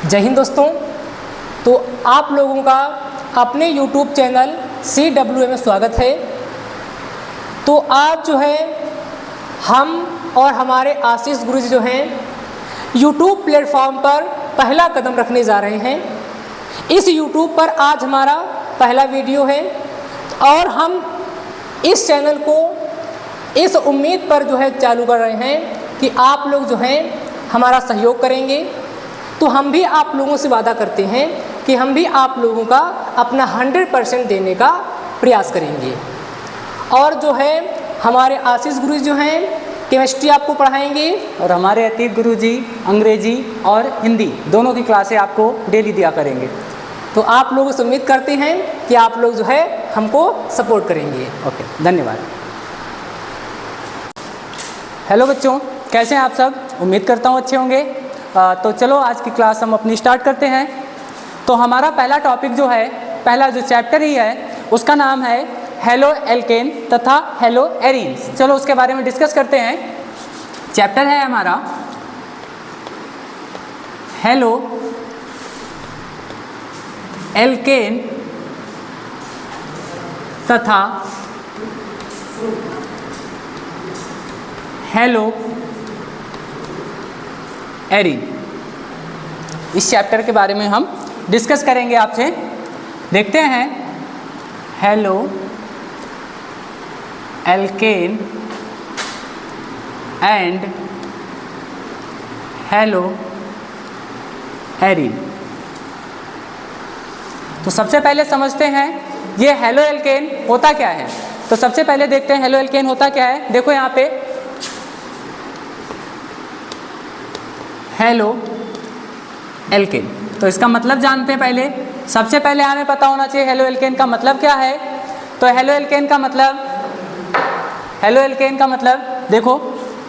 जय हिंद दोस्तों। तो आप लोगों का अपने YouTube चैनल CWA में स्वागत है। तो आज जो है हम और हमारे आशीष गुरुजी जो हैं YouTube प्लेटफॉर्म पर पहला कदम रखने जा रहे हैं। इस YouTube पर आज हमारा पहला वीडियो है और हम इस चैनल को इस उम्मीद पर जो है चालू कर रहे हैं कि आप लोग जो हैं हमारा सहयोग करेंगे। तो हम भी आप लोगों से वादा करते हैं कि हम भी आप लोगों का अपना 100% देने का प्रयास करेंगे। और जो है हमारे आशीष गुरु जो हैं केमिस्ट्री आपको पढ़ाएंगे और हमारे अतीक गुरुजी अंग्रेजी और हिंदी दोनों की क्लासें आपको डेली दिया करेंगे। तो आप लोगों से उम्मीद करते हैं कि आप लोग जो है हमको सपोर्ट करेंगे। ओके, धन्यवाद। हेलो बच्चों, कैसे हैं आप सब? उम्मीद करता हूँ अच्छे होंगे। तो चलो आज की क्लास हम अपनी स्टार्ट करते हैं। तो हमारा पहला टॉपिक जो है, पहला जो चैप्टर ही है उसका नाम है हेलो एल्केन तथा हेलो एरीन्स। चलो उसके बारे में डिस्कस करते हैं। चैप्टर है हमारा हेलो एल्केन तथा हेलो एरीन। इस चैप्टर के बारे में हम डिस्कस करेंगे आपसे। देखते हैं halo alkane and hello arene. तो सबसे पहले समझते हैं ये हेलो एल्केन होता क्या है। तो सबसे पहले देखते हैं हेलो एल्केन होता क्या है। देखो यहाँ पे हेलो एल्केन, तो इसका मतलब जानते हैं पहले। सबसे पहले हमें पता होना चाहिए हेलो एल्केन का मतलब क्या है। तो हेलो एल्केन का मतलब देखो,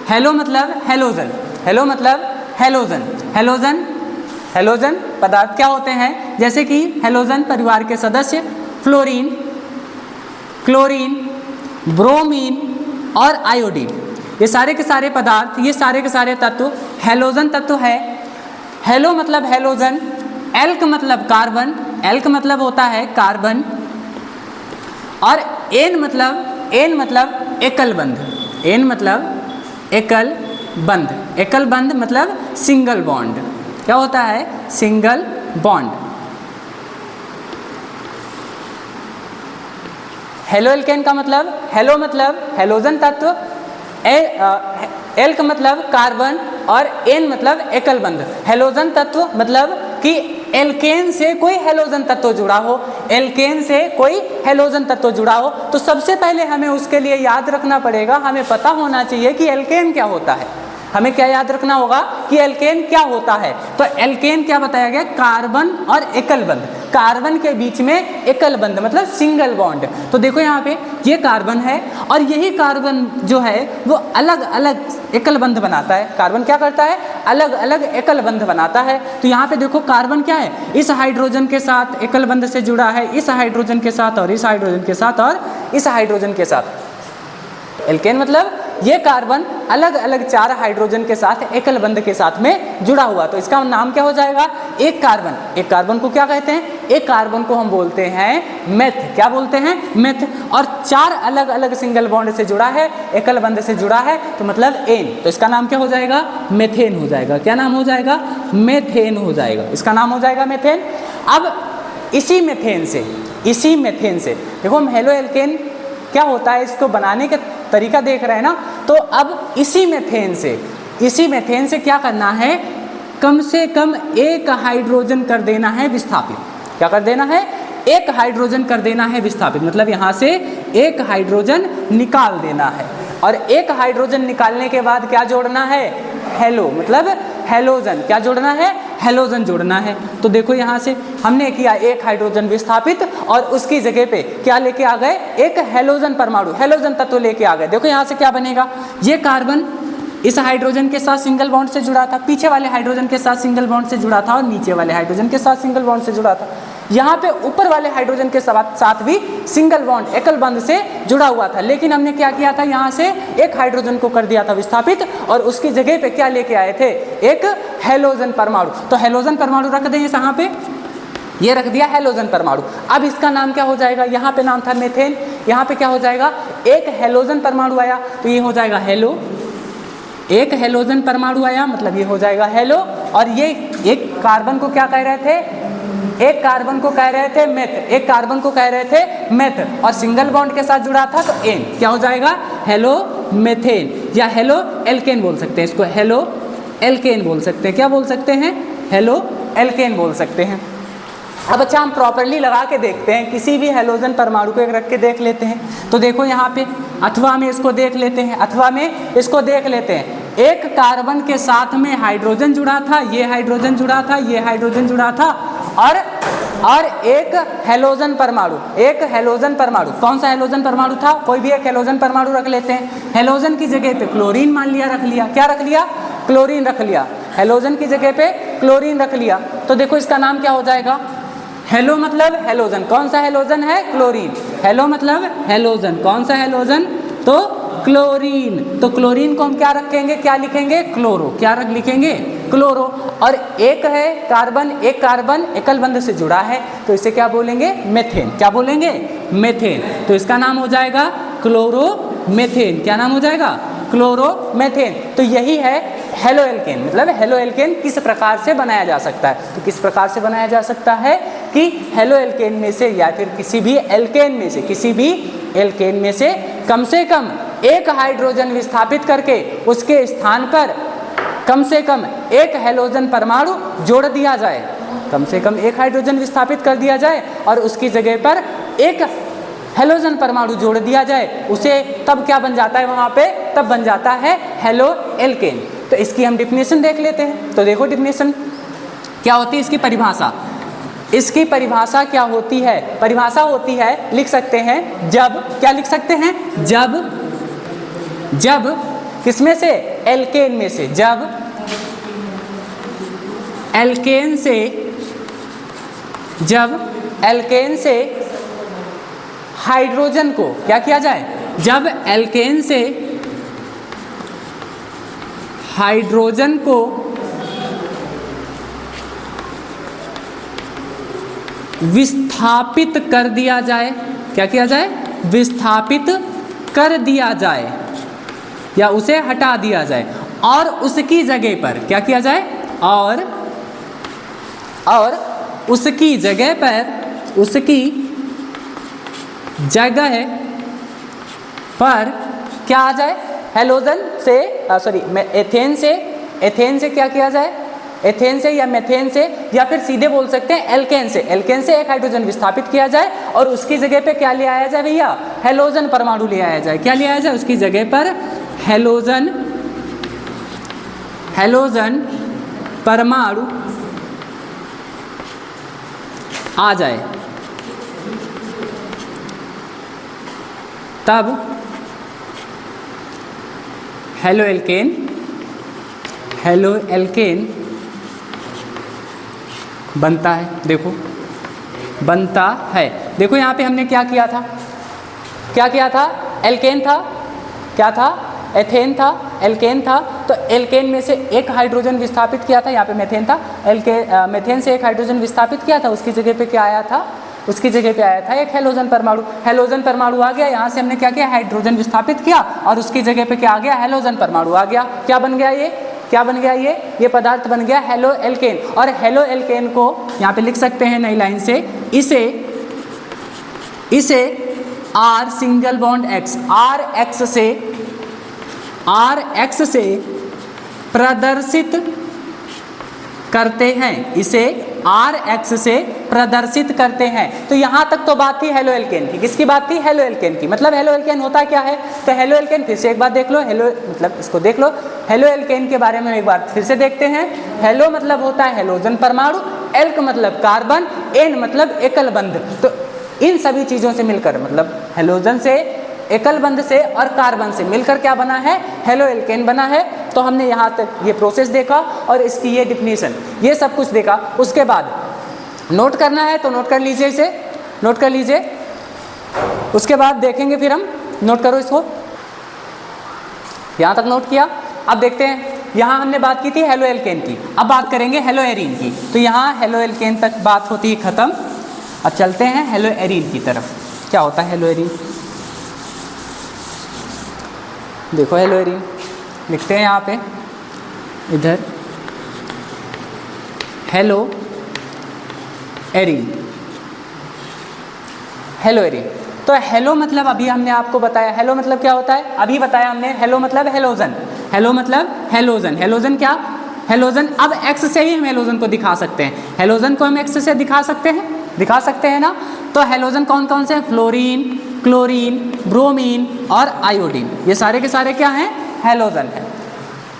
हेलो मतलब हेलोजन, हेलो मतलब हेलोजन। हेलोजन पदार्थ क्या होते हैं, जैसे कि हेलोजन परिवार के सदस्य फ्लोरीन, क्लोरीन, ब्रोमीन और आयोडीन, ये सारे के सारे पदार्थ, ये सारे के सारे तत्व हेलोजन तत्व है। हेलो मतलब हेलोजन, एल्क मतलब कार्बन, एल्क मतलब होता है कार्बन, और एन मतलब एकल बंध, एन मतलब एकल बंध, एकल बंध मतलब सिंगल बॉन्ड। क्या होता है? Single bond. हेलो एल्केन का मतलब, हेलो मतलब हेलोजन तत्व, एल्क मतलब कार्बन और एन मतलब एकल बंध। हेलोजन तत्व मतलब कि एल्केन से कोई हेलोजन तत्व जुड़ा हो, एल्केन से कोई हेलोजन तत्व जुड़ा हो। तो सबसे पहले हमें उसके लिए याद रखना पड़ेगा, हमें पता होना चाहिए कि एल्केन क्या होता है। हमें क्या याद रखना होगा कि एल्केन क्या होता है। तो एल्केन क्या बताया गया? कार्बन और एकल बंध, कार्बन के बीच में एकल बंध मतलब सिंगल बॉन्ड। तो देखो यहाँ पे ये कार्बन है और यही कार्बन जो है वो अलग अलग एकल बंध बनाता है। कार्बन क्या करता है? अलग अलग एकल बंध बनाता है। तो यहाँ पे देखो कार्बन क्या है, इस हाइड्रोजन के साथ एकल बंध से जुड़ा है, इस हाइड्रोजन के साथ और इस हाइड्रोजन के साथ और इस हाइड्रोजन के साथ। एल्केन मतलब ये कार्बन अलग अलग 4 हाइड्रोजन के साथ एकल बंध के साथ में जुड़ा हुआ। तो इसका नाम क्या हो जाएगा? एक कार्बन। एक कार्बन को क्या कहते हैं? एक कार्बन को हम बोलते हैं मेथ। क्या बोलते हैं? मेथ। और 4 अलग अलग सिंगल बॉन्ड से जुड़ा है, एकल बंध से जुड़ा है, तो मतलब एन। तो इसका नाम क्या हो जाएगा? मेथेन हो जाएगा। क्या नाम हो जाएगा? मेथेन हो जाएगा। इसका नाम हो जाएगा मेथेन। अब इसी मेथेन से देखो हम हेलो एल्केन क्या होता है इसको बनाने के तरीका देख रहे हैं ना। तो अब इसी मेथेन से क्या करना है? कम से कम एक हाइड्रोजन कर देना है विस्थापित। क्या कर देना है? एक हाइड्रोजन कर देना है विस्थापित, मतलब यहाँ से एक हाइड्रोजन निकाल देना है। और एक हाइड्रोजन निकालने के बाद क्या जोड़ना है? हेलो मतलब हेलोजन। क्या जोड़ना है? हेलोजन जोड़ना है। तो देखो यहाँ से हमने किया एक हाइड्रोजन विस्थापित और उसकी जगह पे क्या लेके आ गए? एक हेलोजन परमाणु, हेलोजन तत्व लेके आ गए। देखो यहाँ से क्या बनेगा? ये कार्बन इस हाइड्रोजन के साथ सिंगल बॉन्ड से जुड़ा था, पीछे वाले हाइड्रोजन के साथ सिंगल बॉन्ड से जुड़ा था और नीचे वाले हाइड्रोजन के साथ सिंगल बॉन्ड से जुड़ा था। यहाँ पे ऊपर वाले हाइड्रोजन के साथ भी सिंगल बॉन्ड एकल बंध से जुड़ा हुआ था, लेकिन हमने क्या किया था, यहाँ से एक हाइड्रोजन को कर दिया था विस्थापित और उसकी जगह पे क्या लेके आए थे, एक हैलोजन परमाणु। तो हैलोजन परमाणु रख दें यहाँ पे, ये रख दिया हैलोजन परमाणु। अब इसका नाम क्या हो जाएगा, यहाँ पे नाम था मेथेन, यहाँ पे क्या हो जाएगा, एक हैलोजन परमाणु आया तो ये हो जाएगा हेलो, एक हैलोजन परमाणु आया मतलब ये हो जाएगा हेलो, और ये एक कार्बन को क्या कह रहे थे, एक कार्बन को कह रहे थे मेथ, एक कार्बन को कह रहे थे मेथ, और सिंगल बॉन्ड के साथ जुड़ा था तो एन, क्या हो जाएगा हेलो मेथेन, या हेलो एल्केन बोल सकते हैं इसको, हेलो एल्केन बोल सकते हैं, क्या बोल सकते हैं, हेलो एल्केन बोल सकते हैं। अब अच्छा हम प्रॉपरली लगा के देखते हैं, किसी भी हैलोजन परमाणु को एक रख के देख लेते हैं। तो देखो यहाँ पे अथवा में इसको देख लेते हैं, अथवा में इसको देख लेते हैं, एक कार्बन के साथ में हाइड्रोजन जुड़ा था, ये हाइड्रोजन जुड़ा था, ये हाइड्रोजन जुड़ा था, और एक हैलोजन परमाणु, एक हैलोजन परमाणु, कौन सा हैलोजन परमाणु था, कोई भी एक हैलोजन परमाणु रख लेते हैं। हैलोजन की जगह पे क्लोरीन मान लिया, रख लिया, क्या रख लिया, क्लोरीन रख लिया, हैलोजन की जगह पे क्लोरीन रख लिया। तो देखो इसका नाम क्या हो जाएगा, हेलो मतलब हैलोजन, कौन सा हैलोजन है, क्लोरीन, हेलो मतलब हैलोजन, कौन सा हैलोजन, तो क्लोरीन। तो क्लोरीन को हम क्या रखेंगे, क्या लिखेंगे, क्लोरो, क्या रख लिखेंगे, क्लोरो। और एक है कार्बन, एक कार्बन एकल बंध से जुड़ा है तो इसे क्या बोलेंगे, मेथेन, क्या बोलेंगे, मेथेन। तो इसका नाम हो जाएगा क्लोरोमेथेन, क्या नाम हो जाएगा, क्लोरोमेथेन। तो यही है हेलो एल्केन, मतलब हेलो एल्केन किस प्रकार से बनाया जा सकता है, तो किस प्रकार से बनाया जा सकता है कि हेलो एल्केन में से या फिर किसी भी एल्केन में से, किसी भी एल्केन में से कम एक हाइड्रोजन विस्थापित करके उसके स्थान पर कम से कम एक हैलोजन परमाणु जोड़ दिया जाए, कम से कम एक हाइड्रोजन विस्थापित कर दिया जाए और उसकी जगह पर एक हैलोजन परमाणु जोड़ दिया जाए, उसे तब क्या बन जाता है वहाँ पे, तब बन जाता है हेलो एल्केन। तो इसकी हम डिफिनेशन देख लेते हैं। तो देखो डिफिनेशन क्या होती है, इसकी परिभाषा, इसकी परिभाषा क्या होती है, परिभाषा होती है, लिख सकते हैं जब, क्या लिख सकते हैं, जब किसमें से, एल्केन में से, जब एल्केन से, जब एल्केन से हाइड्रोजन को क्या किया जाए, जब एल्केन से हाइड्रोजन को विस्थापित कर दिया जाए, क्या किया जाए, विस्थापित कर दिया जाए या उसे हटा दिया जाए, और उसकी जगह पर क्या किया जाए, और उसकी जगह पर, उसकी जगह पर क्या आ जाए, हैलोजन से एथेन से क्या किया जाए, एथेन से या मेथेन से, या फिर सीधे बोल सकते हैं एल्केन से, एल्केन से एक हाइड्रोजन विस्थापित किया जाए और उसकी जगह पे क्या ले आया जाए भैया, हैलोजन परमाणु ले आया जाए, क्या ले आया जाए, उसकी जगह पर हैलोजन परमाणु आ जाए, तब हेलो एल्केन बनता है। देखो बनता है, देखो यहाँ पे हमने क्या किया था, क्या किया था, एल्केन था, क्या था, एथेन था, एल्केन था, तो एल्केन में से एक हाइड्रोजन विस्थापित किया था, यहाँ पे मेथेन था, मेथेन से एक हाइड्रोजन विस्थापित किया था, उसकी जगह पे क्या आया था, उसकी जगह पे आया था एक हैलोजन परमाणु, हैलोजन परमाणु आ गया, यहाँ से हमने क्या किया, हाइड्रोजन विस्थापित किया और उसकी जगह पे क्या आ गया, हैलोजन परमाणु आ गया, क्या बन गया ये, क्या बन गया ये पदार्थ बन गया हेलो एल्केन। और हेलो एल्केन को यहाँ पे लिख सकते हैं नई लाइन से, इसे R single bond X, R X से प्रदर्शित करते हैं, इसे आर एक्स से प्रदर्शित करते हैं। तो यहाँ तक तो बात थी हेलो एल्केन की, किसकी बात थी, हेलो एल्केन की। मतलब हेलो एल्केन होता क्या है, तो हेलो एल्केन फिर से एक बार देख लो, हेलो मतलब इसको देख लो, हेलो एल्केन के बारे में एक बार फिर से देखते हैं। हेलो मतलब होता है हैलोजन परमाणु, एल्क मतलब कार्बन, एन मतलब एकल बंध। तो इन सभी चीज़ों से मिलकर, मतलब हैलोजन से, एकल बंध से और कार्बन से मिलकर क्या बना है, हेलो एल्केन बना है। तो हमने यहाँ तक ये प्रोसेस देखा और इसकी ये डिफिनीशन, ये सब कुछ देखा। उसके बाद नोट करना है तो नोट कर लीजिए, इसे नोट कर लीजिए, उसके बाद देखेंगे फिर हम। नोट करो इसको, यहाँ तक नोट किया। अब देखते हैं, यहाँ हमने बात की थी हेलो एल्केन की, अब बात करेंगे हेलो एरीन की। तो यहाँ हेलो एल्केन तक बात होती है ख़त्म। अब चलते हैं हेलो एरीन की तरफ। क्या होता है हेलो एरीन? देखो हेलो एरीन लिखते हैं यहाँ पे, इधर हेलो एरीन, हेलो एरीन। तो हेलो मतलब अभी हमने आपको बताया, हेलो मतलब क्या होता है अभी बताया हमने। हेलो मतलब हेलोजन, हेलो मतलब हेलोजन। हेलोजन क्या? हेलोजन। अब एक्स से ही हम हेलोजन को दिखा सकते हैं। हेलोजन को हम एक्स से दिखा सकते हैं ना। तो हेलोजन कौन कौन से हैं? फ्लोरीन, क्लोरीन, ब्रोमीन और आयोडीन, ये सारे के सारे क्या हैं? हेलोजन है।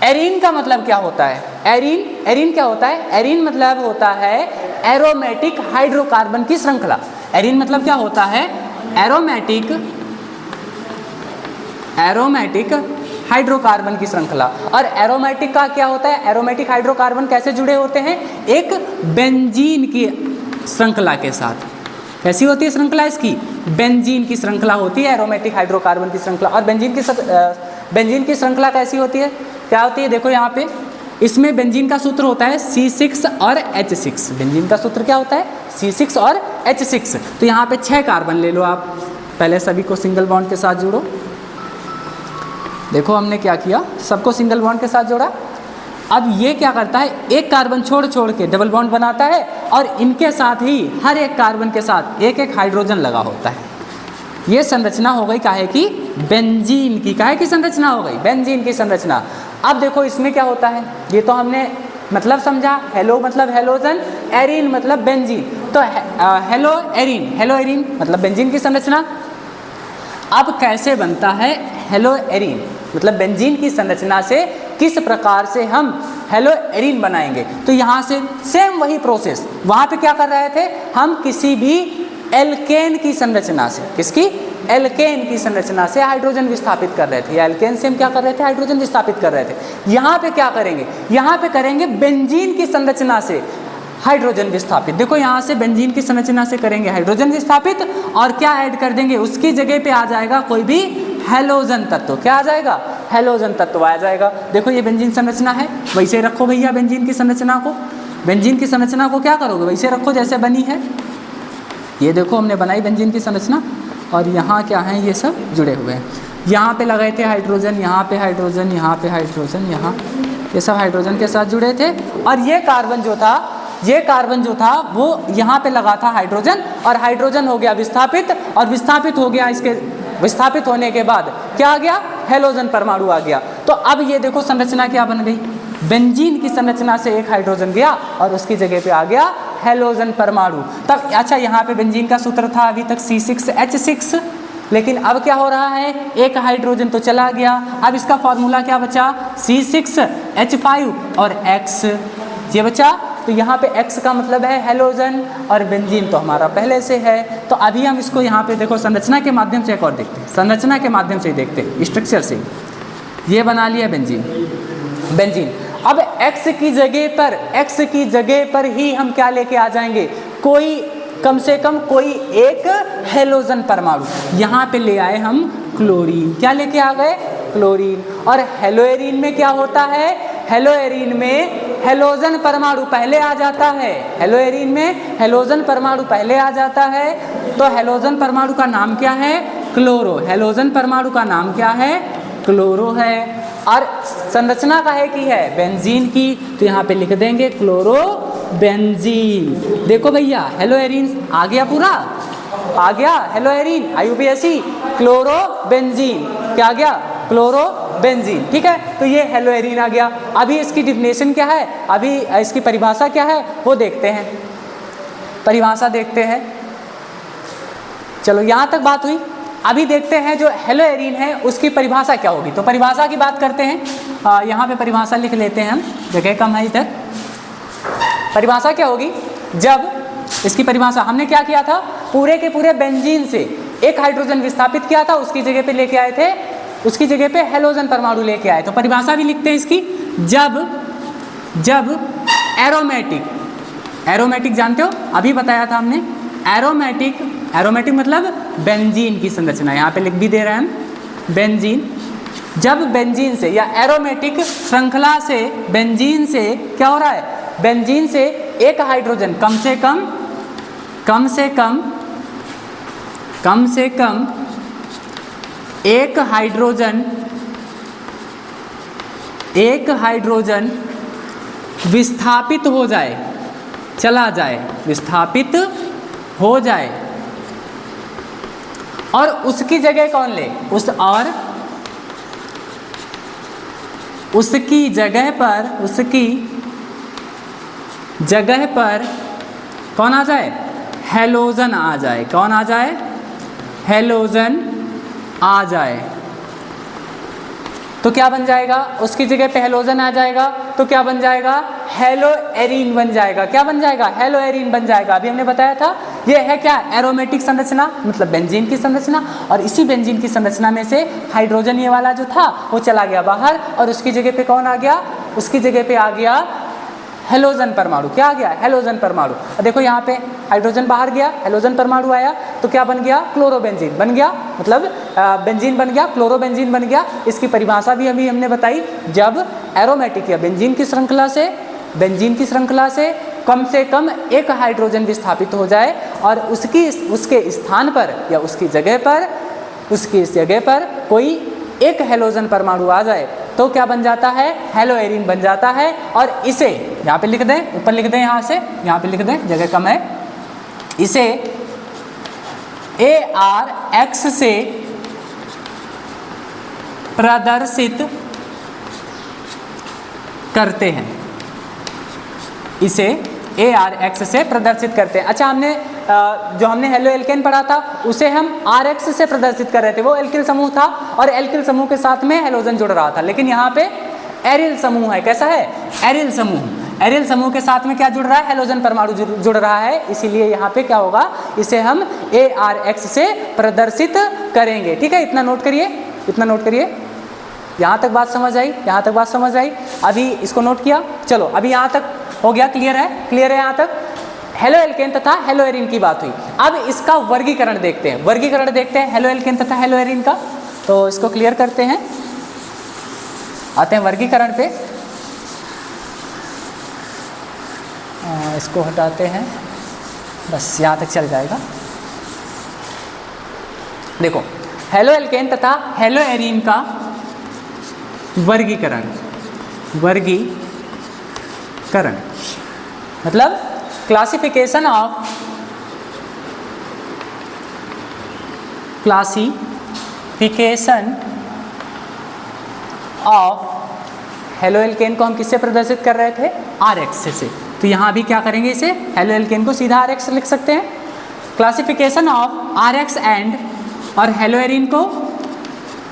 एरीन का मतलब क्या होता है? एरीन क्या होता है? एरीन मतलब होता है एरोमेटिक हाइड्रोकार्बन की श्रृंखला। एरीन मतलब क्या होता है? एरोमेटिक हाइड्रोकार्बन की श्रृंखला। और एरोमेटिक का क्या होता है? एरोमेटिक हाइड्रोकार्बन कैसे जुड़े होते हैं? एक बेंजीन की श्रृंखला के साथ। कैसी होती है श्रृंखला इसकी? बेंजीन की श्रृंखला होती है एरोमेटिक हाइड्रोकार्बन की श्रृंखला। और बेंजीन की श्रृंखला कैसी होती है? क्या होती है? देखो यहाँ पे, इसमें बेंजीन का सूत्र होता है C6 और H6। बेंजीन का सूत्र क्या होता है? C6 और H6। तो यहाँ पे 6 कार्बन ले लो आप। पहले सभी को सिंगल बॉन्ड के साथ जोड़ो। देखो हमने क्या किया, सबको सिंगल बॉन्ड के साथ जोड़ा। अब ये क्या करता है? एक कार्बन छोड़ छोड़ के डबल बॉन्ड बनाता है और इनके साथ ही हर एक कार्बन के साथ एक एक हाइड्रोजन लगा होता है। ये संरचना हो गई काहे की? बेंजीन की। काहे की संरचना हो गई? बेंजीन की संरचना। अब देखो इसमें क्या होता है, ये तो हमने मतलब समझा। हेलो मतलब हेलोजन, एरीन मतलब बेंजीन। तो हेलो एरीन मतलब बेंजीन की संरचना। अब कैसे बनता है हेलो एरीन? मतलब बेंजीन की संरचना से किस प्रकार से हम हेलो एरीन बनाएंगे? तो यहाँ से सेम वही प्रोसेस। वहाँ पे क्या कर रहे थे हम? किसी भी एल्केन की संरचना से, किसकी? एल्केन की संरचना से हाइड्रोजन विस्थापित कर रहे थे। या एल्केन से हम क्या कर रहे थे? हाइड्रोजन विस्थापित कर रहे थे। यहाँ पे क्या करेंगे? यहाँ पे करेंगे बेंजीन की संरचना से हाइड्रोजन विस्थापित। देखो यहाँ से बेंजीन की संरचना से करेंगे हाइड्रोजन विस्थापित और क्या ऐड कर देंगे? उसकी जगह पे आ जाएगा कोई भी हेलोजन तत्व। क्या आ जाएगा? हेलोजन तत्व आ जाएगा। देखो ये बेंजीन संरचना है, वैसे रखो भैया बेंजीन की संरचना को। बेंजीन की संरचना को क्या करोगे? वैसे रखो जैसे बनी है। ये देखो हमने बनाई बेंजीन की संरचना और यहाँ क्या है? ये सब जुड़े हुए हैं। यहाँ पे लगाए थे हाइड्रोजन, यहाँ पे हाइड्रोजन, यहाँ पे हाइड्रोजन, यहाँ ये सब हाइड्रोजन के साथ जुड़े थे। और ये कार्बन जो था वो यहाँ पे लगा था हाइड्रोजन, और हाइड्रोजन हो गया विस्थापित, और विस्थापित हो गया, इसके विस्थापित होने के बाद क्या आ गया? हेलोजन परमाणु आ गया। तो अब ये देखो संरचना क्या बन गई? बेंजीन की संरचना से एक हाइड्रोजन गया और उसकी जगह पे आ गया हेलोजन परमाणु। तब अच्छा यहाँ पे बेंजीन का सूत्र था अभी तक C6H6, लेकिन अब क्या हो रहा है? एक हाइड्रोजन तो चला गया, अब इसका फॉर्मूला क्या बचा? C6H5 और X ये बचा। तो यहाँ पे X का मतलब है हेलोजन और बेंजीन तो हमारा पहले से है। तो अभी हम इसको यहाँ पे देखो संरचना के माध्यम से एक और देखते हैं, संरचना के माध्यम से ही देखते हैं, स्ट्रक्चर से। ये बना लिया बेंजीन। अब X की जगह पर ही हम क्या लेके आ जाएंगे? कोई कम से कम कोई एक हेलोजन परमाणु। यहाँ पे ले आए हम क्लोरीन। क्या लेके आ गए? क्लोरीन। और हेलो एरीन में क्या होता है? हेलो एरीन में हेलोजन परमाणु पहले आ जाता है। हेलो एरीन में हेलोजन परमाणु पहले आ जाता है। तो हेलोजन परमाणु का नाम क्या है? क्लोरो। हेलोजन परमाणु का नाम क्या है? क्लोरो है। और संरचना काहे की है? बेंजीन की। तो यहाँ पे लिख देंगे क्लोरो बेंजीन। देखो भैया हेलो एरीन आ गया, पूरा आ गया hello arene IUPAC chloro benzene. क्या आ गया? Chloro benzene. ठीक है, तो ये हेलो एरीन आ गया। अभी इसकी डिफिनेशन क्या है? अभी इसकी परिभाषा क्या है वो देखते हैं। परिभाषा देखते हैं। चलो यहाँ तक बात हुई। अभी देखते हैं जो हेलो एरीन है उसकी परिभाषा क्या होगी। तो परिभाषा की बात करते हैं। यहाँ पे परिभाषा लिख लेते हैं हम, जगह कम है इधर। परिभाषा क्या होगी? जब इसकी परिभाषा हमने क्या किया था? पूरे के पूरे बेंजीन से एक हाइड्रोजन विस्थापित किया था, उसकी जगह पे लेके आए थे, उसकी जगह पे हेलोजन परमाणु लेके आए। तो परिभाषा भी लिखते हैं इसकी। जब एरोमेटिक जानते हो, अभी बताया था हमने। एरोमेटिक, एरोमेटिक मतलब बेंजीन की संरचना, यहाँ पे लिख भी दे रहे हैं हम, बेंजीन। जब बेंजीन से या एरोमेटिक श्रृंखला से बेंजीन से क्या हो रहा है, बेंजीन से एक हाइड्रोजन कम से कम एक हाइड्रोजन विस्थापित हो जाए, चला जाए, विस्थापित हो जाए, और उसकी जगह कौन ले, उसकी जगह पर कौन आ जाए, हैलोजन आ जाए। कौन आ जाए, हैलोजन आ जाए। तो क्या बन जाएगा, उसकी जगह पे हैलोजन आ जाएगा तो क्या बन जाएगा, हेलोएरीन बन जाएगा। क्या बन जाएगा, हेलोएरीन बन जाएगा। अभी हमने बताया था ये है क्या, एरोमेटिक संरचना, मतलब बेंजीन की संरचना। और इसी बेंजीन की संरचना में से हाइड्रोजन ये वाला जो था वो चला गया बाहर, और उसकी जगह पे कौन आ गया, उसकी जगह पे आ गया हेलोजन परमाणु। क्या आ गया, हेलोजन परमाणु। देखो यहाँ पे हाइड्रोजन बाहर गया, हेलोजन परमाणु आया, तो क्या बन गया, क्लोरोबेंजीन बन गया, मतलब बेंजीन बन गया, क्लोरोबेंजीन बन गया। इसकी परिभाषा भी अभी हमने बताई, जब एरोमेटिक या बेंजीन की श्रृंखला से कम एक हाइड्रोजन विस्थापित हो जाए और उसके स्थान पर या उसकी जगह पर कोई एक हेलोजन परमाणु आ जाए तो क्या बन जाता है, हेलोएरीन बन जाता है। और इसे यहाँ पे लिख दें, ऊपर लिख दें, यहाँ पे लिख दें, जगह कम है। इसे ARX से प्रदर्शित करते हैं, इसे ARX से प्रदर्शित करते हैं। अच्छा, जो हमने हेलो एल्केन पढ़ा था उसे हम RX से प्रदर्शित कर रहे थे, वो एल्किल समूह था और एल्किल समूह के साथ में हेलोजन जुड़ रहा था। लेकिन यहाँ पे एरिल समूह है, कैसा है, एरिल समूह। एरिल समूह के साथ में क्या जुड़ रहा है, हेलोजन परमाणु जुड़ रहा है, इसीलिए यहाँ पे क्या होगा, इसे हम ARX से प्रदर्शित करेंगे। ठीक है, इतना नोट करिए। यहाँ तक बात समझ आई, अभी इसको नोट किया। चलो अभी यहाँ तक हो गया, क्लियर है यहाँ तक। हेलो एल्केन तथा हेलोएरीन की बात हुई। अब इसका वर्गीकरण देखते हैं, हेलो एल्केन तथा हेलोएरीन का। तो इसको क्लियर करते हैं, आते हैं वर्गीकरण पे। इसको हटाते हैं, बस यहाँ तक चल जाएगा। देखो, हेलो एल्केन तथा हेलोएरीन का वर्गीकरण मतलब क्लासिफिकेशन ऑफ हेलो एल्केन को हम किससे प्रदर्शित कर रहे थे, RX से। तो यहाँ भी क्या करेंगे, इसे हेलो एल्केन को सीधा RX लिख सकते हैं। क्लासिफिकेशन ऑफ RX एंड और हेलोएरीन को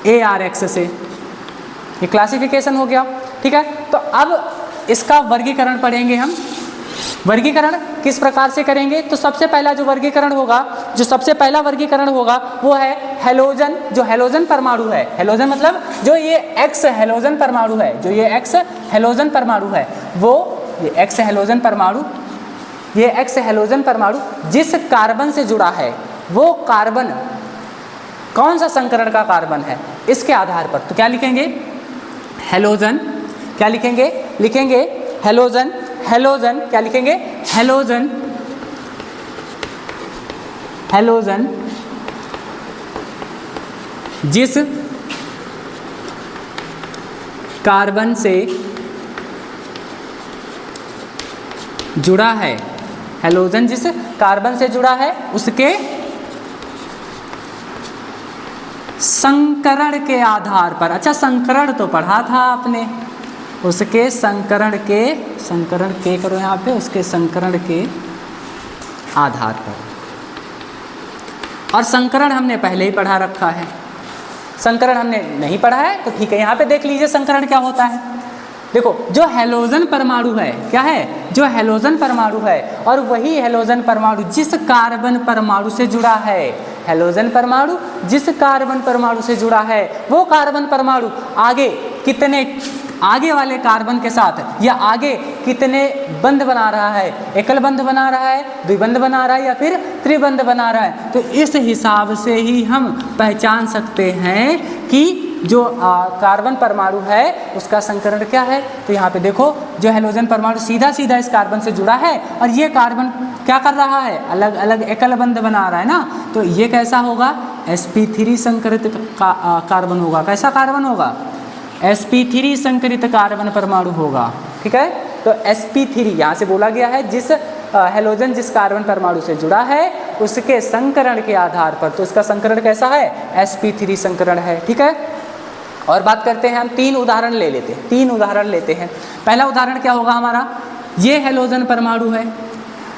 ARX से, ये क्लासिफिकेशन हो गया। ठीक है, तो अब इसका वर्गीकरण पढ़ेंगे हम। वर्गीकरण किस प्रकार से करेंगे, तो सबसे पहला जो सबसे पहला वर्गीकरण होगा वो है हेलोजन, जो हेलोजन परमाणु है। हेलोजन मतलब जो ये एक्स हेलोजन परमाणु है, वो ये एक्स हेलोजन परमाणु जिस कार्बन से जुड़ा है, वो कार्बन कौन सा संकरण का कार्बन है, इसके आधार पर। तो क्या लिखेंगे, हेलोजन। क्या लिखेंगे हेलोजन। क्या लिखेंगे, हेलोजन जिस कार्बन से जुड़ा है, हेलोजन जिस कार्बन से जुड़ा है उसके संकरण के आधार पर। अच्छा, संकरण तो पढ़ा था आपने, उसके संकरण के करो यहाँ पे, उसके संकरण के आधार पर। और संकरण हमने पहले ही पढ़ा रखा है, संकरण हमने नहीं पढ़ा है तो ठीक है, यहाँ पे देख लीजिए संकरण क्या होता है। देखो, जो हेलोजन परमाणु है, क्या है, जो हेलोजन परमाणु है, और वही हेलोजन परमाणु जिस कार्बन परमाणु से जुड़ा है, हेलोजन परमाणु जिस कार्बन परमाणु से जुड़ा है, वो कार्बन परमाणु आगे वाले कार्बन के साथ या आगे कितने बंध बना रहा है, एकल बंध बना रहा है, द्विबंध बना रहा है या फिर त्रिबंध बना रहा है। तो इस हिसाब से ही हम पहचान सकते हैं कि जो कार्बन परमाणु है उसका संकरण क्या है। तो यहाँ पे देखो जो हैलोजन परमाणु सीधा सीधा इस कार्बन से जुड़ा है और ये कार्बन क्या कर रहा है, अलग अलग एकल बंध बना रहा है ना। तो ये कैसा होगा, sp3 संकरित कार्बन होगा। कैसा कार्बन होगा, sp3 संकरित कार्बन परमाणु होगा। ठीक है, तो sp3 यहाँ से बोला गया है जिस हैलोजन जिस कार्बन परमाणु से जुड़ा है उसके संकरण के आधार पर, तो इसका संकरण कैसा है, sp3 संकरण है। ठीक है, और बात करते हैं हम 3 उदाहरण ले लेते हैं, 3 उदाहरण लेते हैं। पहला उदाहरण क्या होगा हमारा, ये हैलोजन परमाणु है।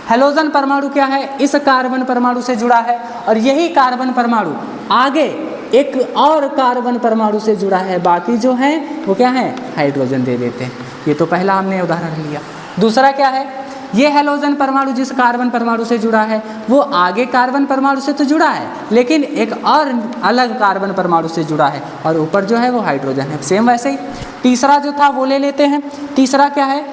हैलोजन परमाणु क्या है, इस कार्बन परमाणु से जुड़ा है और यही कार्बन परमाणु आगे एक और कार्बन परमाणु से जुड़ा है, बाकी जो है वो क्या है, हाइड्रोजन दे देते हैं। ये तो पहला हमने उदाहरण लिया। दूसरा क्या है, ये हैलोजन परमाणु जिस कार्बन परमाणु से जुड़ा है वो आगे कार्बन परमाणु से तो जुड़ा है लेकिन एक और अलग कार्बन परमाणु से जुड़ा है और ऊपर जो है वो हाइड्रोजन है। सेम वैसे ही तीसरा जो था वो ले लेते हैं। तीसरा क्या है,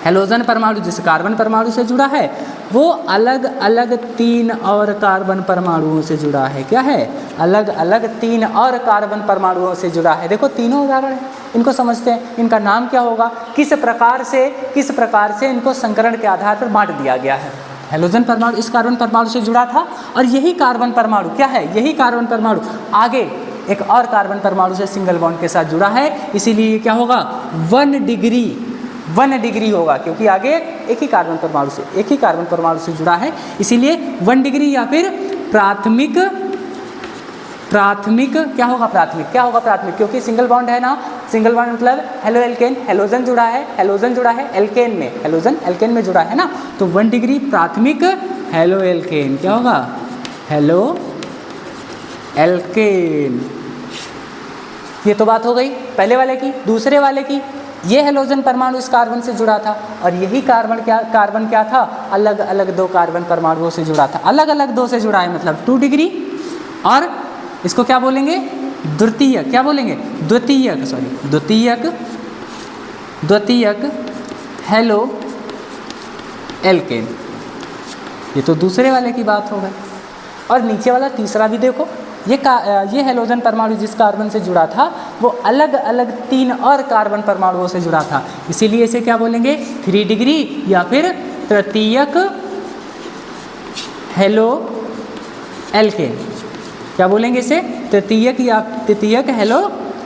हैलोजन परमाणु जिस कार्बन परमाणु से जुड़ा है वो अलग अलग 3 और कार्बन परमाणुओं से जुड़ा है। क्या है, अलग अलग 3 और कार्बन परमाणुओं से जुड़ा है। देखो तीनों उदाहरण हैं, इनको समझते हैं। इनका नाम क्या होगा, किस प्रकार से इनको संकरण के आधार पर बांट दिया गया है। हैलोजन परमाणु इस कार्बन परमाणु से जुड़ा था और यही कार्बन परमाणु क्या है, यही कार्बन परमाणु आगे एक और कार्बन परमाणु से सिंगल बॉन्ड के साथ जुड़ा है, इसीलिए क्या होगा 1 डिग्री होगा, क्योंकि आगे एक ही कार्बन परमाणु से जुड़ा है, इसीलिए 1 डिग्री या फिर प्राथमिक क्या होगा प्राथमिक, क्योंकि सिंगल बॉन्ड है ना, सिंगल बॉन्ड मतलब हेलो एल्केन, हैलोजन जुड़ा है एल्केन में, हैलोजन एल्केन में जुड़ा है ना, तो 1 डिग्री प्राथमिक हेलो एल्केन क्या होगा, हेलो एल्केन। ये तो बात हो गई पहले वाले की। दूसरे वाले की, ये हैलोजन परमाणु इस कार्बन से जुड़ा था और यही कार्बन क्या था, अलग अलग 2 कार्बन परमाणुओं से जुड़ा था, अलग अलग 2 से जुड़ा है मतलब 2 डिग्री। और इसको क्या बोलेंगे, द्वितीयक हेलो एल्केन। ये तो दूसरे वाले की बात हो गई। और नीचे वाला तीसरा भी देखो, ये हैलोजन परमाणु जिस कार्बन से जुड़ा था वो अलग अलग 3 और कार्बन परमाणुओं से जुड़ा था, इसीलिए इसे क्या बोलेंगे 3 डिग्री या फिर तृतीयक हेलो एल्केन। क्या बोलेंगे इसे, तृतीयक हेलो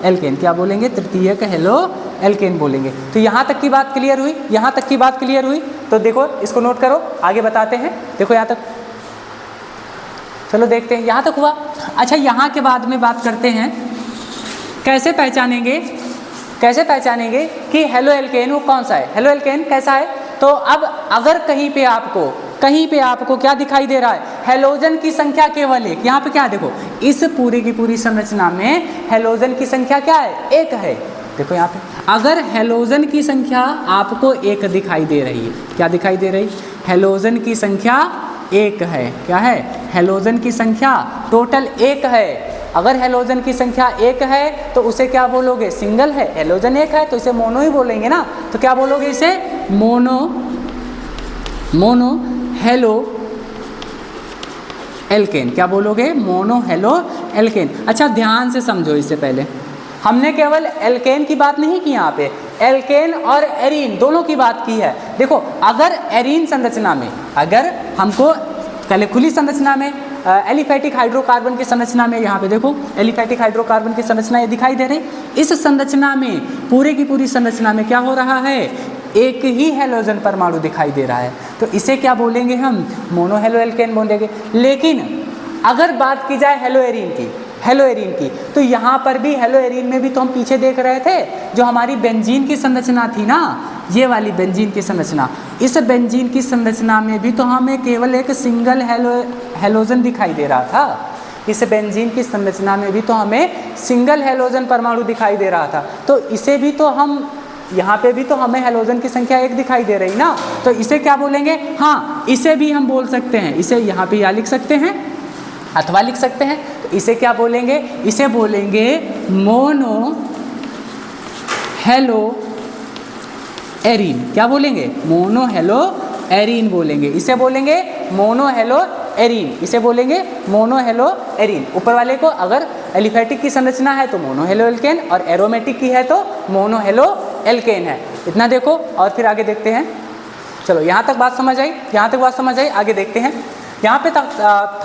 एल्केन। क्या बोलेंगे, तृतीयक हेलो एल्केन बोलेंगे। तो यहाँ तक की बात क्लियर हुई। तो देखो इसको नोट करो, आगे बताते हैं। देखो यहाँ तक, चलो देखते हैं यहाँ तक हुआ। अच्छा, यहाँ के बाद में बात करते हैं कैसे पहचानेंगे कि हेलो एल्केन वो कौन सा है, हेलो एल्केन कैसा है। तो अब अगर कहीं पे आपको क्या दिखाई दे रहा है, हैलोजन की संख्या केवल 1। यहाँ पे क्या है, देखो इस पूरी की पूरी संरचना में हैलोजन की संख्या क्या है, 1 है। देखो यहाँ पे अगर हैलोजन की संख्या आपको 1 दिखाई दे रही है, क्या दिखाई दे रही, हैलोजन की संख्या 1 है। क्या है, हैलोजन की संख्या टोटल 1 है। अगर हैलोजन की संख्या 1 है तो उसे क्या बोलोगे, सिंगल है। हैलोजन 1 है तो इसे मोनो ही बोलेंगे ना, तो क्या बोलोगे इसे, मोनो हेलो एल्केन। क्या बोलोगे, मोनो हेलो एल्केन। अच्छा ध्यान से समझो, इससे पहले हमने केवल एल्केन की बात नहीं की, यहाँ पे एल्केन और एरीन दोनों की बात की है। देखो अगर एरीन संरचना में, अगर हमको पहले खुली संरचना में एलिफैटिक हाइड्रोकार्बन की संरचना में, यहाँ पे देखो एलिफैटिक हाइड्रोकार्बन की संरचना ये दिखाई दे रही, इस संरचना में पूरे की पूरी संरचना में क्या हो रहा है, एक ही हैलोजन परमाणु दिखाई दे रहा है, तो इसे क्या बोलेंगे हम, मोनो हेलो एल्केन बोलेंगे। लेकिन अगर बात की जाए हेलो एरीन की तो यहाँ पर भी हेलो एरीन में भी तो हम पीछे देख रहे थे जो हमारी बेंजीन की संरचना थी ना, ये वाली बेंजीन की संरचना, इस बेंजीन की संरचना में भी तो हमें केवल एक सिंगल हैलोजन दिखाई दे रहा था। इस बेंजीन की संरचना में भी तो हमें सिंगल हैलोजन परमाणु दिखाई दे रहा था, तो इसे भी तो हम, यहाँ पे भी तो हमें हैलोजन की संख्या 1 दिखाई दे रही ना, तो इसे क्या बोलेंगे, हाँ इसे भी हम बोल सकते हैं, इसे यहाँ पे या लिख सकते हैं अथवा लिख सकते हैं। तो इसे क्या बोलेंगे, इसे बोलेंगे मोनो हेलो एरीन, क्या बोलेंगे? मोनो हेलो एरीन बोलेंगे। इसे बोलेंगे मोनो हेलो एरीन, इसे बोलेंगे मोनो हेलो एरीन। ऊपर वाले को अगर एलिफेटिक की संरचना है तो मोनो हेलो एल्केन, और एरोमेटिक की है तो मोनो हेलो एल्केन है। इतना देखो और फिर आगे देखते हैं। चलो यहाँ तक बात समझ आई, यहाँ तक बात समझ आई, आगे देखते हैं। यहाँ पे तक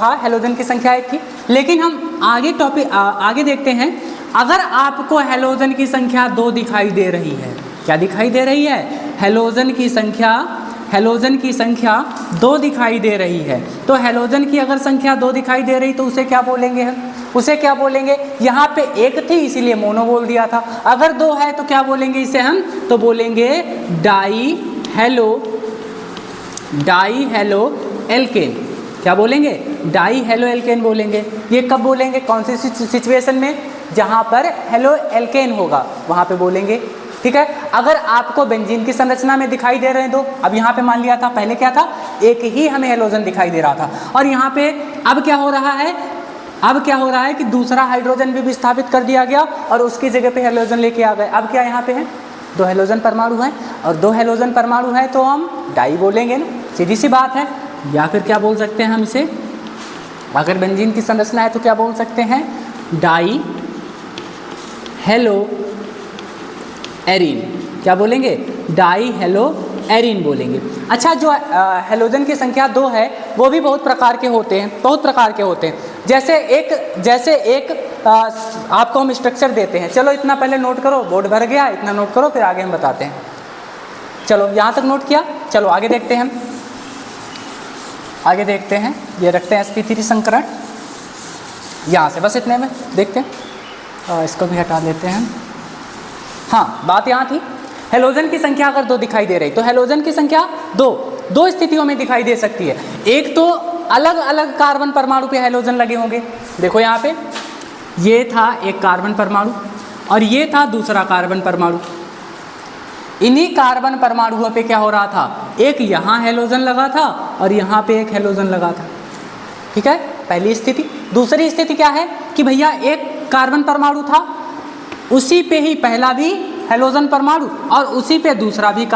था हेलोजन की संख्या 1 थी, लेकिन हम आगे टॉपिक आगे देखते हैं। अगर आपको हेलोजन की संख्या 2 दिखाई दे रही है, क्या दिखाई दे रही है? हेलोजन की संख्या 2 दिखाई दे रही है, तो हेलोजन की अगर संख्या 2 दिखाई दे रही तो उसे क्या बोलेंगे हम? उसे क्या बोलेंगे? यहाँ पे 1 थी इसीलिए मोनो बोल दिया था। अगर 2 है तो क्या बोलेंगे इसे हम? तो बोलेंगे डाई हेलो एल्केन। क्या बोलेंगे? डाई हेलो एल्केन बोलेंगे। ये कब बोलेंगे? कौन सी सिचुएशन में? जहाँ पर हेलो एल्केन होगा वहाँ पे बोलेंगे। ठीक है। अगर आपको बेंजीन की संरचना में दिखाई दे रहे हैं 2, अब यहाँ पे मान लिया था पहले क्या था? 1 ही हमें हेलोजन दिखाई दे रहा था, और यहाँ पे अब क्या हो रहा है? अब क्या हो रहा है कि दूसरा हाइड्रोजन भी विस्थापित कर दिया गया और उसकी जगह पे हेलोजन लेके आ गए। अब क्या यहाँ पे है? 2 हेलोजन परमाणु हैं, और 2 हेलोजन परमाणु हैं तो हम डाई बोलेंगे ना, सीधी सी बात है। या फिर क्या बोल सकते हैं हम इसे? अगर बेंजीन की संरचना है तो क्या बोल सकते हैं? Die hello arene. क्या बोलेंगे? डाई हेलो एरीन बोलेंगे। अच्छा, जो हेलोजन की संख्या 2 है वो भी बहुत प्रकार के होते हैं, जैसे एक आपको हम स्ट्रक्चर देते हैं। चलो इतना पहले नोट करो, बोर्ड भर गया, इतना नोट करो फिर आगे हम बताते हैं। चलो यहाँ तक नोट किया, चलो आगे देखते हैं। आगे देखते हैं, ये रखते हैं sp3 संकरण यहाँ से, बस इतने में देखते हैं। इसको भी हटा देते हैं। हाँ, बात यहाँ थी, हेलोजन की संख्या अगर 2 दिखाई दे रही तो हेलोजन की संख्या 2 स्थितियों में दिखाई दे सकती है। एक तो अलग अलग कार्बन परमाणु पे हेलोजन लगे होंगे। देखो यहाँ पे ये था एक कार्बन परमाणु और ये था दूसरा कार्बन परमाणु। इन्हीं कार्बन परमाणुओं पे क्या हो रहा था? एक यहाँ हेलोजन लगा था और यहाँ पे एक हेलोजन लगा था। ठीक है, पहली स्थिति। दूसरी स्थिति क्या है कि भैया एक कार्बन परमाणु था, उसी पे ही पहला भी हेलोजन परमाणु और उसी पे दूसरा भी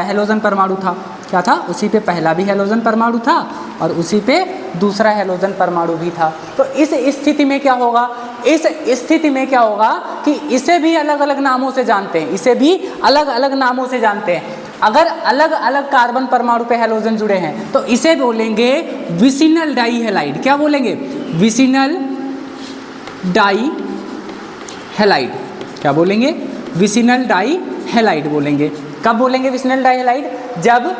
हेलोजन परमाणु था। क्या था? उसी पे पहला भी हेलोजन परमाणु था और उसी पे दूसरा हेलोजन परमाणु भी था। तो इस स्थिति में क्या होगा? इस स्थिति में क्या होगा कि इसे भी अलग अलग नामों से जानते हैं, इसे भी अलग अलग नामों से जानते हैं। अगर अलग अलग कार्बन परमाणु पे हेलोजन जुड़े हैं तो इसे बोलेंगे विसिनल डाई हेलाइड। क्या बोलेंगे? Vicinal die halide. क्या बोलेंगे? विसिनल डाई हेलाइड बोलेंगे। कब बोलेंगे विसिनल डाई हेलाइड? जब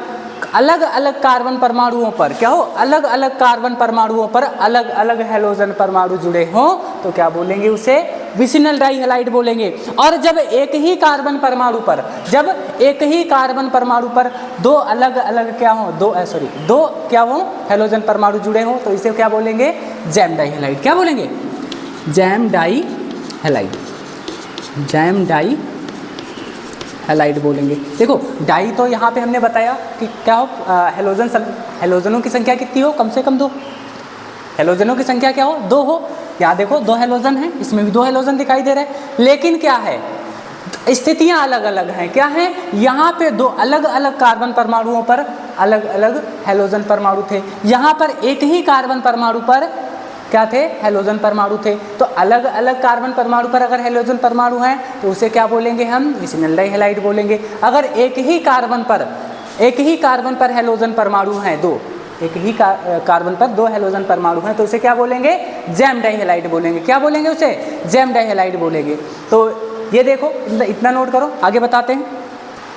अलग अलग कार्बन परमाणुओं पर क्या हो? अलग अलग कार्बन परमाणुओं पर अलग अलग हेलोजन परमाणु जुड़े हों तो क्या बोलेंगे? उसे विसिनल डाई हेलाइड बोलेंगे। और जब एक ही कार्बन परमाणु पर दो अलग अलग क्या हो? दो क्या हो? हेलोजन परमाणु जुड़े हों तो इसे क्या बोलेंगे? Jam die halide. क्या बोलेंगे? Jam die halide. Jam die halide बोलेंगे। देखो डाई तो यहाँ पे हमने बताया कि क्या हो? हेलोजनों की संख्या कितनी हो? कम से कम 2। हेलोजनों की संख्या क्या हो? 2 हो। यहाँ देखो 2 हेलोजन हैं, इसमें भी 2 हेलोजन दिखाई दे रहे हैं, लेकिन क्या है? स्थितियाँ अलग अलग हैं। क्या है? यहाँ पे 2 अलग अलग कार्बन परमाणुओं पर अलग अलग हेलोजन परमाणु थे, यहाँ पर एक ही कार्बन परमाणु पर क्या थे? हेलोजन परमाणु थे। तो अलग अलग कार्बन परमाणु पर अगर हेलोजन परमाणु हैं तो उसे क्या बोलेंगे हम? विसिनल डाई हेलाइड बोलेंगे। अगर एक ही कार्बन पर हेलोजन परमाणु हैं 2, एक ही कार्बन पर 2 हेलोजन परमाणु हैं तो उसे क्या बोलेंगे? जैम डाई हेलाइड बोलेंगे। क्या बोलेंगे उसे? जैम डाई हेलाइड बोलेंगे। तो ये देखो, इतना नोट करो, आगे बताते हैं।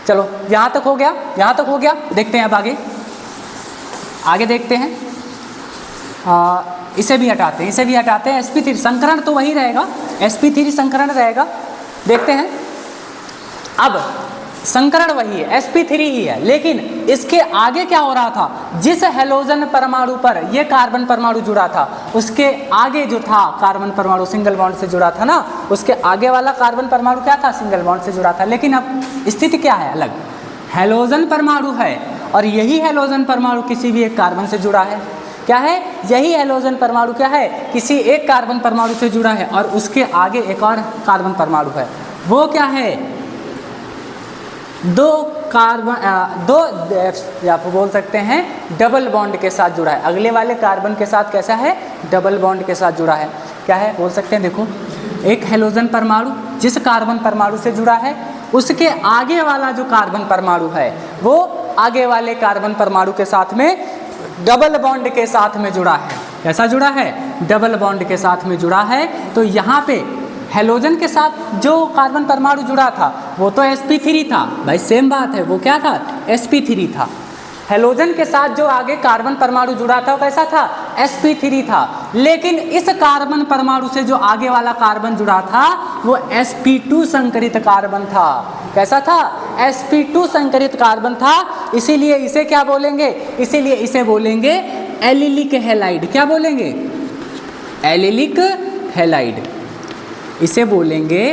चलो यहाँ तक हो गया, देखते हैं अब आगे देखते हैं। इसे भी हटाते हैं, sp3 संकरण तो वही रहेगा, sp3 संकरण रहेगा। देखते हैं, अब संकरण वही है, sp3 ही है, लेकिन इसके आगे क्या हो रहा था? जिस हेलोजन परमाणु पर ये कार्बन परमाणु जुड़ा था उसके आगे जो था कार्बन परमाणु सिंगल बॉन्ड से जुड़ा था ना, उसके आगे वाला कार्बन परमाणु क्या था? सिंगल बॉन्ड से जुड़ा था। लेकिन अब स्थिति क्या है? अलग हेलोजन परमाणु है और यही हेलोजन परमाणु किसी भी एक कार्बन से जुड़ा है। क्या है? यही हेलोजन परमाणु क्या है? किसी एक कार्बन परमाणु से जुड़ा है और उसके आगे एक और कार्बन परमाणु है। वो क्या है? दो कार्बन दो आप बोल सकते हैं डबल बॉन्ड के साथ जुड़ा है। अगले वाले कार्बन के साथ कैसा है, डबल बॉन्ड के साथ जुड़ा है। क्या है बोल सकते हैं, देखो एक हेलोजन परमाणु जिस कार्बन परमाणु से जुड़ा है उसके आगे वाला जो कार्बन परमाणु है वो आगे वाले कार्बन परमाणु के साथ में डबल बॉन्ड के साथ में जुड़ा है। कैसा जुड़ा है, डबल बॉन्ड के साथ में जुड़ा है। तो यहाँ पे हेलोजन के साथ जो कार्बन परमाणु जुड़ा था वो तो sp3 था भाई, सेम बात है, वो क्या था, sp3 था। हेलोजन के साथ जो आगे कार्बन परमाणु जुड़ा था वो कैसा था, sp3 था। लेकिन इस कार्बन परमाणु से जो आगे वाला कार्बन जुड़ा था वो sp2 संकरित कार्बन था। कैसा था, sp2 संकरित कार्बन था। इसीलिए इसे क्या बोलेंगे, इसीलिए इसे बोलेंगे एलिलिक हैलाइड। क्या बोलेंगे, एलिलिक हैलाइड, इसे बोलेंगे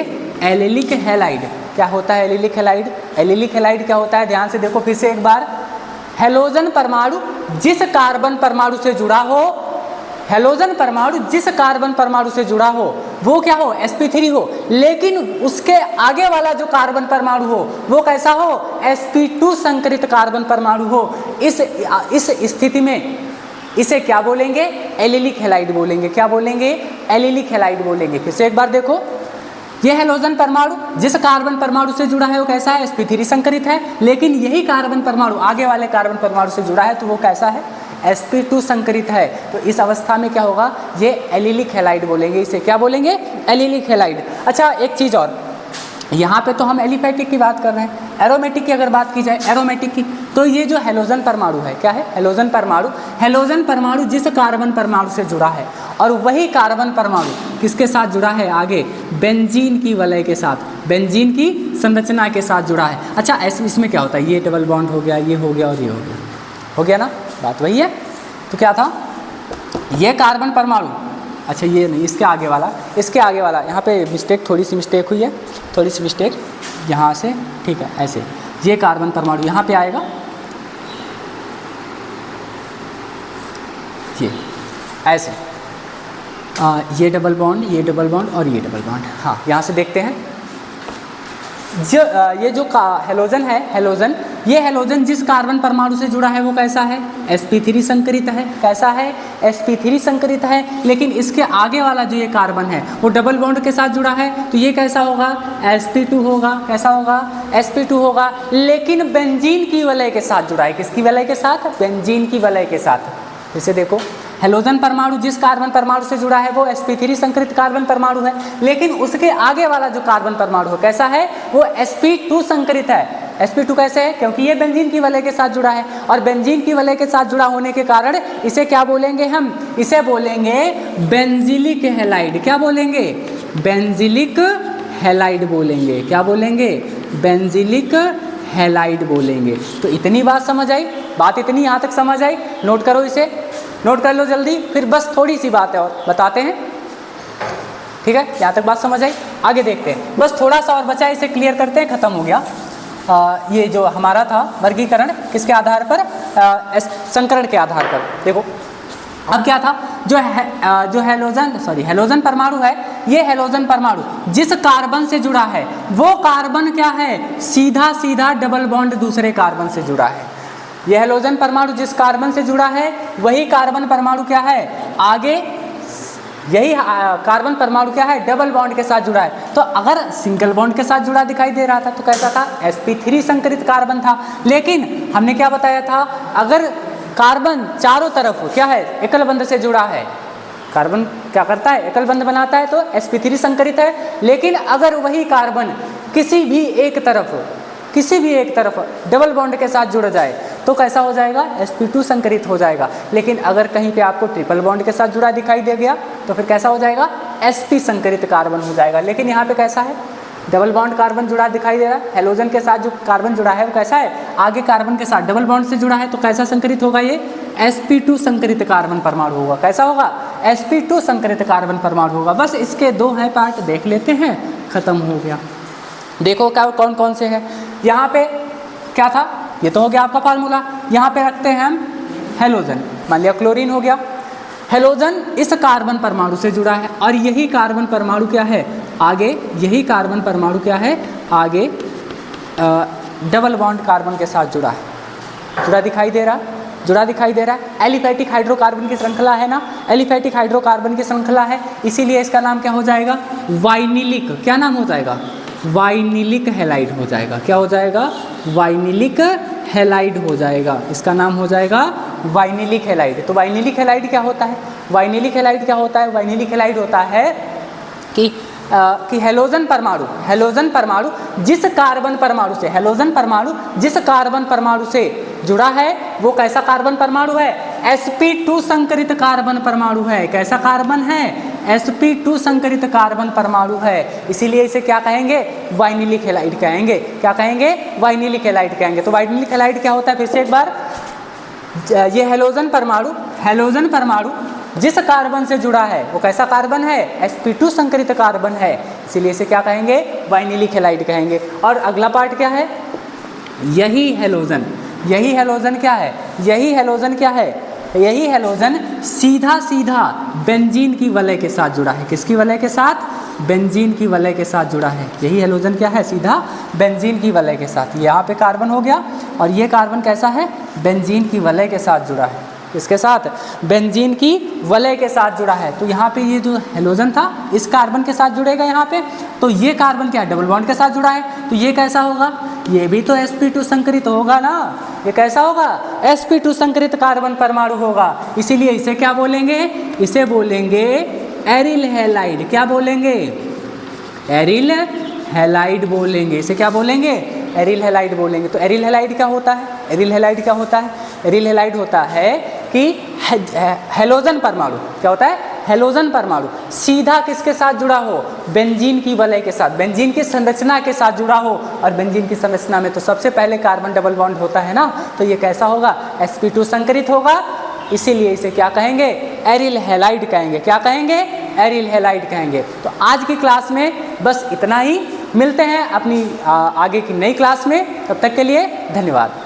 एलिलिक हैलाइड। क्या होता है एलिलिक हैलाइड, एलिलिक हैलाइड क्या होता है, ध्यान से देखो फिर से एक बार। हेलोजन परमाणु जिस कार्बन परमाणु से जुड़ा हो, हेलोजन परमाणु जिस कार्बन परमाणु से जुड़ा हो वो क्या हो, sp3 हो, लेकिन उसके आगे वाला जो कार्बन परमाणु हो वो कैसा हो, sp2 संकरित कार्बन परमाणु हो। इस स्थिति में इसे क्या बोलेंगे, एलिलिक हैलाइड बोलेंगे। क्या बोलेंगे, एलिलिक हैलाइड बोलेंगे। फिर से एक बार देखो, यह हेलोजन परमाणु जिस कार्बन परमाणु से जुड़ा है वो कैसा है, sp3 संकरित है, लेकिन यही कार्बन परमाणु आगे वाले कार्बन परमाणु से जुड़ा है तो वो कैसा है, sp2 संकरित है। तो इस अवस्था में क्या होगा, ये एलिलिक हैलाइड बोलेंगे। इसे क्या बोलेंगे, एलिलिक हैलाइड। अच्छा एक चीज़ और, यहाँ पे तो हम एलिफैटिक की बात कर रहे हैं, एरोमेटिक की अगर बात की जाए, एरोमेटिक की, तो ये जो हेलोजन परमाणु है क्या है, हेलोजन परमाणु, हेलोजन परमाणु जिस कार्बन परमाणु से जुड़ा है और वही कार्बन परमाणु किसके साथ जुड़ा है, आगे बेंजीन की वलय के साथ, बेंजीन की संरचना के साथ जुड़ा है। अच्छा ऐसे इसमें क्या होता है, ये डबल बॉन्ड हो गया, ये हो गया और ये हो गया ना, बात वही है। तो क्या था, ये कार्बन परमाणु, अच्छा ये नहीं, इसके आगे वाला यहाँ पे मिस्टेक, थोड़ी सी मिस्टेक हुई है, थोड़ी सी मिस्टेक यहाँ से, ठीक है, ऐसे ये कार्बन परमाणु यहाँ पे आएगा, ये ऐसे, ये डबल बॉन्ड, ये डबल बॉन्ड और ये डबल बॉन्ड। हाँ यहाँ से देखते हैं, ये जो हेलोजन है, हेलोजन, ये हेलोजन जिस कार्बन परमाणु से जुड़ा है वो कैसा है, sp3 संकरित है। कैसा है, sp3 संकरित है, लेकिन इसके आगे वाला जो ये कार्बन है वो डबल बॉन्ड के साथ जुड़ा है तो ये कैसा होगा, sp2 होगा। कैसा होगा, sp2 होगा, लेकिन बेंजीन की वलय के साथ जुड़ा है। किसकी वलय के साथ, बेंजीन की वलय के साथ। इसे देखो, हेलोजन परमाणु जिस कार्बन परमाणु से जुड़ा है वो sp3 संकरित कार्बन परमाणु है, लेकिन उसके आगे वाला जो कार्बन परमाणु है कैसा है, वो sp2 संकरित है। sp2 कैसे है, क्योंकि ये बेंजीन की वलय के साथ जुड़ा है, और बेंजीन की वलय के साथ जुड़ा होने के कारण इसे क्या बोलेंगे हम, इसे बोलेंगे बेंजिलिक हैलाइड। क्या बोलेंगे, बेंजिलिक हैलाइड बोलेंगे। क्या बोलेंगे, बेंजिलिक हैलाइड बोलेंगे। तो इतनी बात समझ आई, बात इतनी यहाँ तक समझ आई, नोट करो, इसे नोट कर लो जल्दी, फिर बस थोड़ी सी बात है और बताते हैं, ठीक है। यहाँ तक बात समझ आई, आगे देखते हैं, बस थोड़ा सा और बचा है, इसे क्लियर करते हैं, खत्म हो गया। ये जो हमारा था वर्गीकरण किसके आधार पर, संकरण के आधार पर। देखो अब क्या था, जो हेलोजन परमाणु है, ये हेलोजन परमाणु जिस कार्बन से जुड़ा है वो कार्बन क्या है, सीधा सीधा डबल बॉन्ड दूसरे कार्बन से जुड़ा है। यह हेलोजन परमाणु जिस कार्बन से जुड़ा है वही कार्बन परमाणु क्या है, आगे यही कार्बन परमाणु क्या है, डबल बॉन्ड के साथ जुड़ा है। तो अगर सिंगल बॉन्ड के साथ जुड़ा दिखाई दे रहा था तो कैसा था, sp3 संकरित कार्बन था। लेकिन हमने क्या बताया था, अगर कार्बन चारों तरफ क्या है, एकल बंध से जुड़ा है, कार्बन क्या करता है, एकल बंध बनाता है, तो sp3 संकरित है। लेकिन अगर वही कार्बन किसी भी एक तरफ डबल बॉन्ड के साथ जुड़ जाए तो कैसा हो जाएगा, sp2 संकरित हो जाएगा। लेकिन अगर कहीं पे आपको ट्रिपल बॉन्ड के साथ जुड़ा दिखाई दे गया तो फिर कैसा हो जाएगा, sp संकरित कार्बन हो जाएगा। लेकिन यहाँ पे कैसा है, डबल बॉन्ड कार्बन जुड़ा दिखाई दे रहा है, हेलोजन के साथ जो कार्बन जुड़ा है वो कैसा है, आगे कार्बन के साथ डबल बॉन्ड से जुड़ा है, तो कैसा संकरित होगा, ये sp2 संकरित कार्बन परमाणु होगा। कैसा होगा, sp2 संकरित कार्बन परमाणु होगा। बस इसके दो हैं पार्ट, देख लेते हैं, खत्म हो गया। देखो क्या कौन कौन से हैं, यहाँ पे क्या था, ये तो हो गया आपका फार्मूला। यहाँ पे रखते हैं हम हेलोजन, मान लिया क्लोरीन हो गया। हेलोजन इस कार्बन परमाणु से जुड़ा है और यही कार्बन परमाणु क्या है, आगे यही कार्बन परमाणु क्या है, आगे डबल बॉन्ड कार्बन के साथ जुड़ा है। जुड़ा दिखाई दे रहा, जुड़ा दिखाई दे रहा है। एलिफैटिक हाइड्रोकार्बन की श्रृंखला है ना, एलिफैटिक हाइड्रोकार्बन की श्रृंखला है, इसीलिए इसका नाम क्या हो जाएगा, वाइनिलिक। क्या नाम हो जाएगा, वाइनिलिक हैलाइड हो जाएगा। क्या हो जाएगा, वाइनिलिक हैलाइड हो जाएगा। इसका नाम हो जाएगा वाइनिलिक हैलाइड। तो वाइनिलिक हैलाइड क्या होता है, वाइनिलिक हैलाइड क्या होता है, वाइनिलिक हैलाइड होता है कि हैलोजन परमाणु, हैलोजन परमाणु जिस कार्बन परमाणु से, हैलोजन परमाणु जिस कार्बन परमाणु से जुड़ा है वो कैसा कार्बन परमाणु है, sp2 संकरित कार्बन परमाणु है। कैसा कार्बन है, sp2 संकरित कार्बन परमाणु है, इसीलिए इसे क्या कहेंगे, वाइनिलिक हैलाइड कहेंगे। क्या कहेंगे, वाइनिलिक हैलाइड कहेंगे। तो वाइनिलिक हैलाइड क्या होता है, फिर से एक बार, ये हैलोजन परमाणु, हैलोजन परमाणु जिस कार्बन से जुड़ा है वो कैसा कार्बन है, sp2 संकरित कार्बन है, इसीलिए इसे क्या कहेंगे, वाइनिलिक हैलाइड कहेंगे। और अगला पार्ट क्या है, यही हैलोजन, यही हैलोजन क्या है, यही हैलोजन क्या है, यही हैलोजन सीधा सीधा बेंजीन की वलय के साथ जुड़ा है। किसकी वलय के साथ, बेंजीन की वलय के साथ जुड़ा है। यही हैलोजन क्या है, सीधा बेंजीन की वलय के साथ। यहाँ पे कार्बन हो गया और ये कार्बन कैसा है, बेंजीन की वलय के साथ जुड़ा है। इसके साथ बेंजीन की वलय के साथ जुड़ा है। तो यहाँ पे ये जो हैलोजन था इस कार्बन के साथ जुड़ेगा यहाँ पे, तो ये कार्बन क्या है, डबल बॉन्ड के साथ जुड़ा है, तो ये कैसा होगा, ये भी तो sp2 संकरित होगा ना। ये कैसा होगा, sp2 संकरित कार्बन परमाणु होगा, इसीलिए इसे क्या बोलेंगे, इसे बोलेंगे एरिल हैलाइड। क्या बोलेंगे, एरिल हैलाइड बोलेंगे। इसे क्या बोलेंगे, एरिल हैलाइड बोलेंगे। तो एरिल हैलाइड क्या होता है, एरिल हैलाइड क्या होता है, एरिल हैलाइड होता है कि हैलोजन परमाणु क्या होता है, हैलोजन परमाणु सीधा किसके साथ जुड़ा हो, बेंजीन की वलय के साथ, बेंजीन की संरचना के साथ जुड़ा हो। और बेंजीन की संरचना में तो सबसे पहले कार्बन डबल बॉन्ड होता है ना, तो ये कैसा होगा, sp2 संकरित होगा, इसीलिए इसे क्या कहेंगे, एरिल हैलाइड कहेंगे। क्या कहेंगे, एरिल हैलाइड कहेंगे। तो आज की क्लास में बस इतना ही, मिलते हैं अपनी आगे की नई क्लास में, तब तक के लिए धन्यवाद।